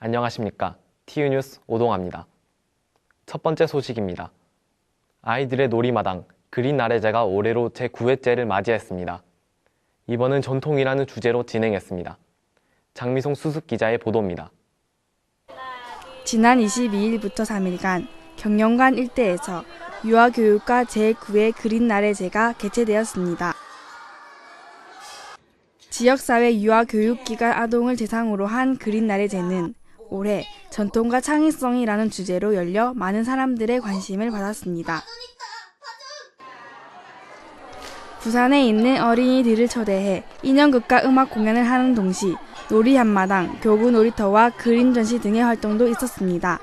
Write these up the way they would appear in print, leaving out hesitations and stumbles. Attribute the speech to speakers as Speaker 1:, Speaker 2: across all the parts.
Speaker 1: 안녕하십니까. TU뉴스 오동아입니다. 첫 번째 소식입니다. 아이들의 놀이마당 그린 아래제가 올해로 제9회째를 맞이했습니다. 이번은 전통이라는 주제로 진행했습니다. 장미송 수습기자의 보도입니다.
Speaker 2: 지난 22일부터 3일간 경영관 일대에서 유아교육과 제9회 그린 아래제가 개최되었습니다. 지역사회 유아교육기관 아동을 대상으로 한 그린 아래제는 올해 전통과 창의성이라는 주제로 열려 많은 사람들의 관심을 받았습니다. 부산에 있는 어린이들을 초대해 인형극과 음악 공연을 하는 동시 놀이 한마당, 교구 놀이터와 그림 전시 등의 활동도 있었습니다.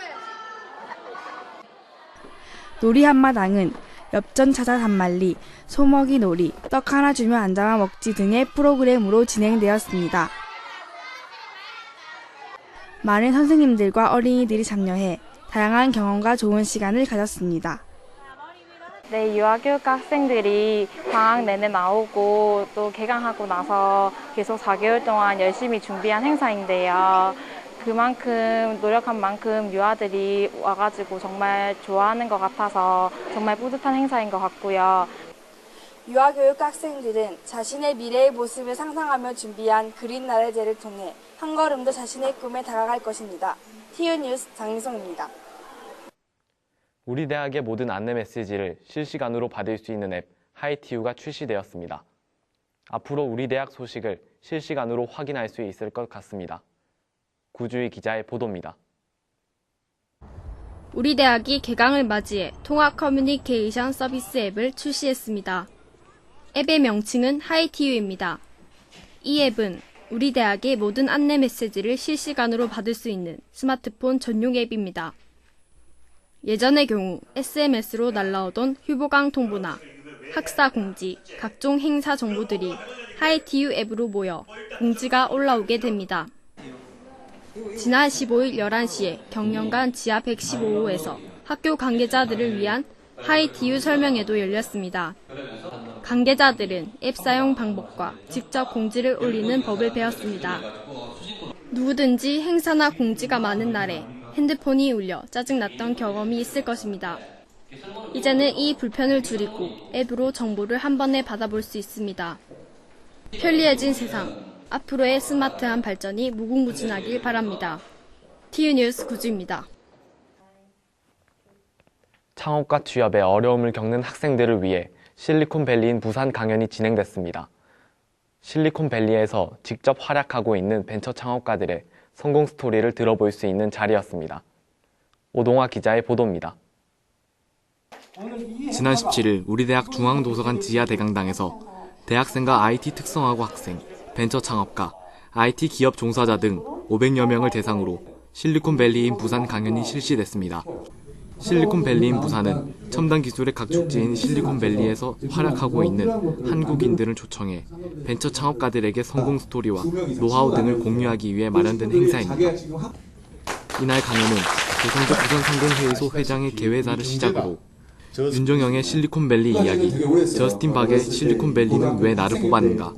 Speaker 2: 놀이 한마당은 엽전 찾아 단말리, 소먹이 놀이, 떡 하나 주면 앉아만 먹지 등의 프로그램으로 진행되었습니다. 많은 선생님들과 어린이들이 참여해 다양한 경험과 좋은 시간을 가졌습니다.
Speaker 3: 네, 유아교육과 학생들이 방학 내내 나오고 또 개강하고 나서 계속 4개월 동안 열심히 준비한 행사인데요. 그만큼 노력한 만큼 유아들이 와가지고 정말 좋아하는 것 같아서 정말 뿌듯한 행사인 것 같고요.
Speaker 2: 유아교육과 학생들은 자신의 미래의 모습을 상상하며 준비한 그린 아래제를 통해 한 걸음 더 자신의 꿈에 다가갈 것입니다. TU뉴스 장미송입니다.
Speaker 1: 우리 대학의 모든 안내 메시지를 실시간으로 받을 수 있는 앱 하이티유가 출시되었습니다. 앞으로 우리 대학 소식을 실시간으로 확인할 수 있을 것 같습니다. 구주희 기자의 보도입니다.
Speaker 4: 우리 대학이 개강을 맞이해 통합 커뮤니케이션 서비스 앱을 출시했습니다. 앱의 명칭은 하이티유입니다. 이 앱은 우리 대학의 모든 안내 메시지를 실시간으로 받을 수 있는 스마트폰 전용 앱입니다. 예전의 경우 SMS로 날라오던 휴보강 통보나 학사 공지, 각종 행사 정보들이 하이티유 앱으로 모여 공지가 올라오게 됩니다. 지난 15일 11시에 경영관 지하 115호에서 학교 관계자들을 위한 하이티유 설명회도 열렸습니다. 관계자들은 앱 사용 방법과 직접 공지를 올리는 법을 배웠습니다. 누구든지 행사나 공지가 많은 날에 핸드폰이 울려 짜증났던 경험이 있을 것입니다. 이제는 이 불편을 줄이고 앱으로 정보를 한 번에 받아볼 수 있습니다. 편리해진 세상, 앞으로의 스마트한 발전이 무궁무진하길 바랍니다. TU뉴스 구주입니다.
Speaker 1: 창업과 취업에 어려움을 겪는 학생들을 위해 실리콘밸리인 부산 강연이 진행됐습니다. 실리콘밸리에서 직접 활약하고 있는 벤처 창업가들의 성공 스토리를 들어볼 수 있는 자리였습니다. 오동아 기자의 보도입니다.
Speaker 5: 지난 17일 우리 대학 중앙도서관 지하 대강당에서 대학생과 IT 특성화고 학생, 벤처 창업가, IT 기업 종사자 등 500여 명을 대상으로 실리콘밸리인 부산 강연이 실시됐습니다. 실리콘밸리인 부산은 첨단 기술의 각축지인 실리콘밸리에서 활약하고 있는 한국인들을 초청해 벤처 창업가들에게 성공 스토리와 노하우 등을 공유하기 위해 마련된 행사입니다. 이날 강연은 조성재 부산상공회의소 회장의 개회사를 시작으로 윤종영의 실리콘밸리 이야기, 저스틴 박의 실리콘밸리는 왜 나를 뽑았는가,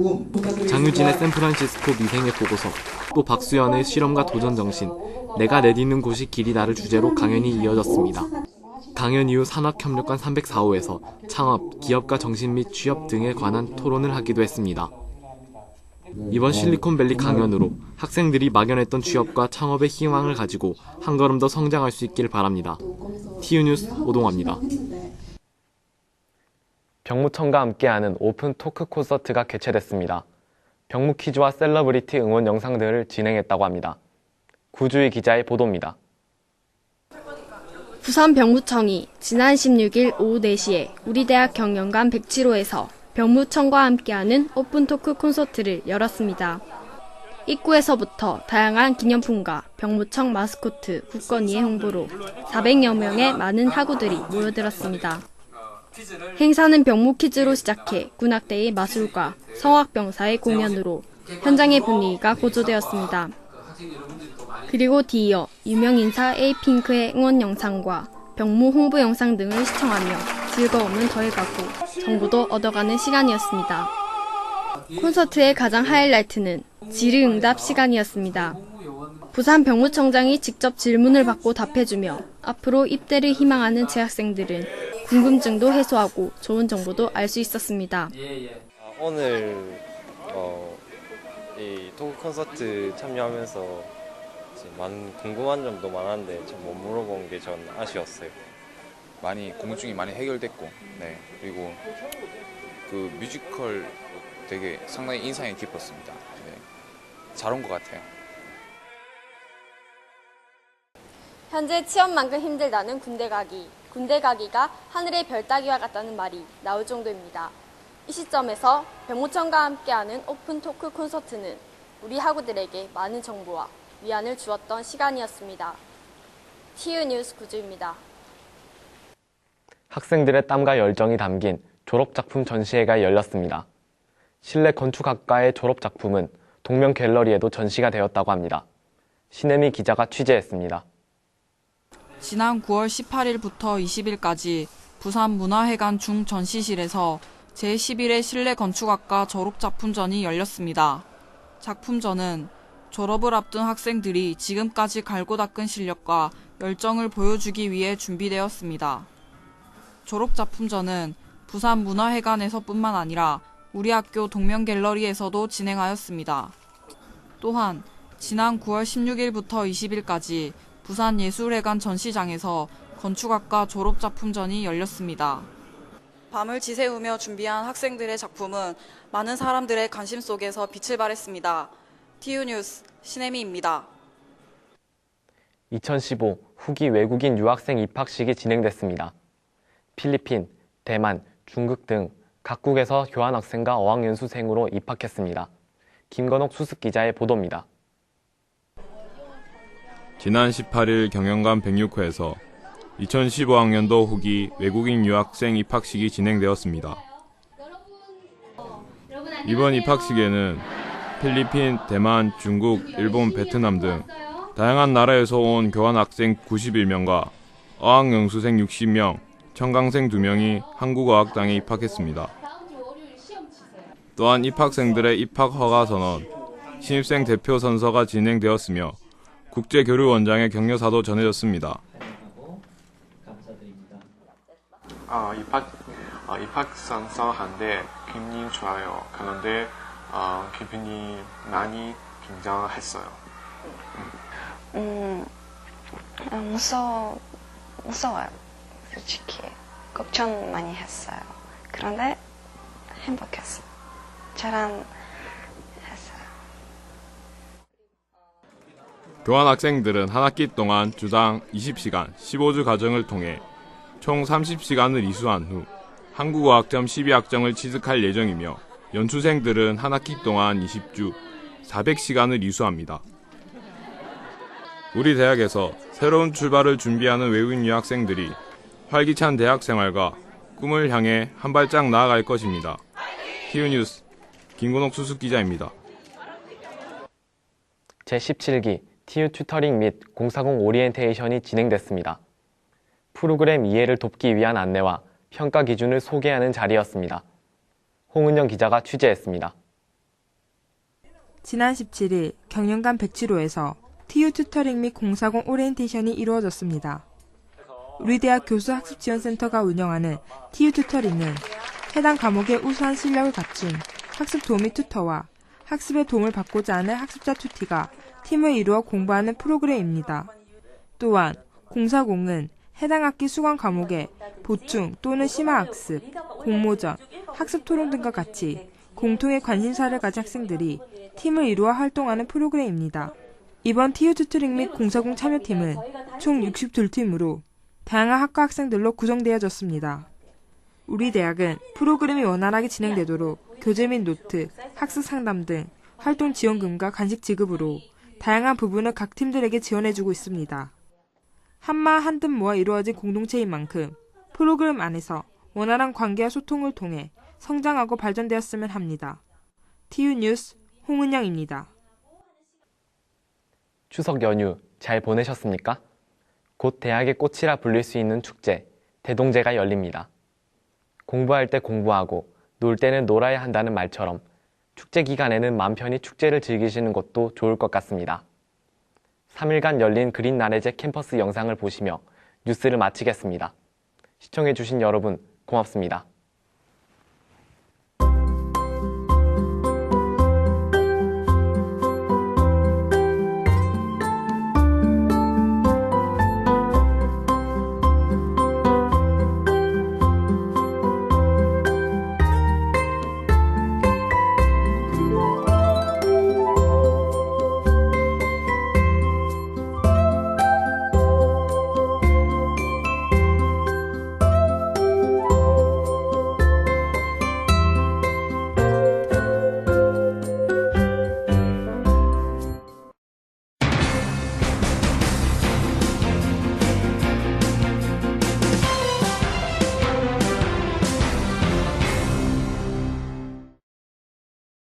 Speaker 5: 장유진의 샌프란시스코 미생의 보고서, 또 박수연의 실험과 도전 정신, 내가 내딛는 곳이 길이 나를 주제로 강연이 이어졌습니다. 강연 이후 산학협력관 304호에서 창업, 기업가 정신 및 취업 등에 관한 토론을 하기도 했습니다. 이번 실리콘밸리 강연으로 학생들이 막연했던 취업과 창업의 희망을 가지고 한 걸음 더 성장할 수 있길 바랍니다. TU뉴스 오동아입니다.
Speaker 1: 병무청과 함께하는 오픈 토크 콘서트가 개최됐습니다. 병무 퀴즈와 셀러브리티 응원 영상들을 진행했다고 합니다. 구주희 기자의 보도입니다.
Speaker 4: 부산 병무청이 지난 16일 오후 4시에 우리 대학 경영관 107호에서 병무청과 함께하는 오픈 토크 콘서트를 열었습니다. 입구에서부터 다양한 기념품과 병무청 마스코트, 국건위의 홍보로 400여 명의 많은 학우들이 모여들었습니다. 행사는 병무 퀴즈로 시작해 군악대의 마술과 성악병사의 공연으로 현장의 분위기가 고조되었습니다. 그리고 뒤이어 유명인사 에이핑크의 응원 영상과 병무 홍보 영상 등을 시청하며 즐거움은 더해가고 정보도 얻어가는 시간이었습니다. 콘서트의 가장 하이라이트는 질의응답 시간이었습니다. 부산 병무청장이 직접 질문을 받고 답해주며 앞으로 입대를 희망하는 재학생들은 궁금증도 해소하고 좋은 정보도 알 수 있었습니다.
Speaker 6: 오늘 이 토크 콘서트 참여하면서 많은 궁금한 점도 많았는데 좀 못 물어본 게 전 아쉬웠어요.
Speaker 7: 많이 궁금증이 많이 해결됐고, 네, 그리고 그 뮤지컬 되게 상당히 인상이 깊었습니다. 네, 잘 온 것 같아요.
Speaker 8: 현재 취업만큼 힘들다는 군대 가기. 군대 가기가 하늘의 별 따기와 같다는 말이 나올 정도입니다. 이 시점에서 병무청과 함께하는 오픈 토크 콘서트는 우리 학우들에게 많은 정보와 위안을 주었던 시간이었습니다. TU 뉴스 구주입니다.
Speaker 1: 학생들의 땀과 열정이 담긴 졸업작품 전시회가 열렸습니다. 실내 건축학과의 졸업작품은 동명 갤러리에도 전시가 되었다고 합니다. 신혜미 기자가 취재했습니다.
Speaker 9: 지난 9월 18일부터 20일까지 부산문화회관 중전시실에서 제11회 실내건축학과 졸업작품전이 열렸습니다. 작품전은 졸업을 앞둔 학생들이 지금까지 갈고 닦은 실력과 열정을 보여주기 위해 준비되었습니다. 졸업작품전은 부산문화회관에서뿐만 아니라 우리 학교 동명갤러리에서도 진행하였습니다. 또한 지난 9월 16일부터 20일까지 부산예술회관 전시장에서 건축학과 졸업작품전이 열렸습니다. 밤을 지새우며 준비한 학생들의 작품은 많은 사람들의 관심 속에서 빛을 발했습니다. TU 뉴스 신혜미입니다.
Speaker 1: 2015 후기 외국인 유학생 입학식이 진행됐습니다. 필리핀, 대만, 중국 등 각국에서 교환학생과 어학연수생으로 입학했습니다. 김건옥 수습기자의 보도입니다.
Speaker 10: 지난 18일 경영관 106호에서 2015학년도 후기 외국인 유학생 입학식이 진행되었습니다. 이번 입학식에는 필리핀, 대만, 중국, 일본, 베트남 등 다양한 나라에서 온 교환학생 91명과 어학연수생 60명, 청강생 2명이 한국어학당에 입학했습니다. 또한 입학생들의 입학허가선언, 신입생 대표 선서가 진행되었으며 국제교류원장의 격려사도 전해졌습니다.
Speaker 11: 입학 선서한데 기분이 좋아요. 그런데 기분이 많이 긴장했어요.
Speaker 12: 무서워요. 솔직히 걱정 많이 했어요. 그런데 행복했어요. 잘했어요.
Speaker 10: 교환학생들은 한 학기 동안 주당 20시간 15주 과정을 통해 총 30시간을 이수한 후 한국어학점 12학점을 취득할 예정이며 연수생들은 한 학기 동안 20주 400시간을 이수합니다. 우리 대학에서 새로운 출발을 준비하는 외국인 유학생들이 활기찬 대학 생활과 꿈을 향해 한 발짝 나아갈 것입니다. TU 뉴스 김건옥 수습기자입니다.
Speaker 1: 제17기 TU 튜터링 및 040 오리엔테이션이 진행됐습니다. 프로그램 이해를 돕기 위한 안내와 평가 기준을 소개하는 자리였습니다. 홍은영 기자가 취재했습니다.
Speaker 13: 지난 17일 경영관 107호에서 TU 튜터링 및 040 오리엔테이션이 이루어졌습니다. 우리 대학 교수학습지원센터가 운영하는 TU 튜터링은 해당 과목의 우수한 실력을 갖춘 학습 도우미 튜터와 학습에 도움을 받고자 하는 학습자 튜티가 팀을 이루어 공부하는 프로그램입니다. 또한 040은 해당 학기 수강 과목의 보충 또는 심화학습, 공모전, 학습토론 등과 같이 공통의 관심사를 가진 학생들이 팀을 이루어 활동하는 프로그램입니다. 이번 TU 튜터링 및 040 참여팀은 총 62팀으로 다양한 학과 학생들로 구성되어졌습니다. 우리 대학은 프로그램이 원활하게 진행되도록 교재 및 노트, 학습 상담 등 활동 지원금과 간식 지급으로 다양한 부분을 각 팀들에게 지원해주고 있습니다. 한마 한뜻 모아 이루어진 공동체인 만큼 프로그램 안에서 원활한 관계와 소통을 통해 성장하고 발전되었으면 합니다. TU 뉴스 홍은영입니다.
Speaker 1: 추석 연휴 잘 보내셨습니까? 곧 대학의 꽃이라 불릴 수 있는 축제, 대동제가 열립니다. 공부할 때 공부하고 놀 때는 놀아야 한다는 말처럼 축제 기간에는 맘 편히 축제를 즐기시는 것도 좋을 것 같습니다. 3일간 열린 그린 나래제 캠퍼스 영상을 보시며 뉴스를 마치겠습니다. 시청해주신 여러분 고맙습니다.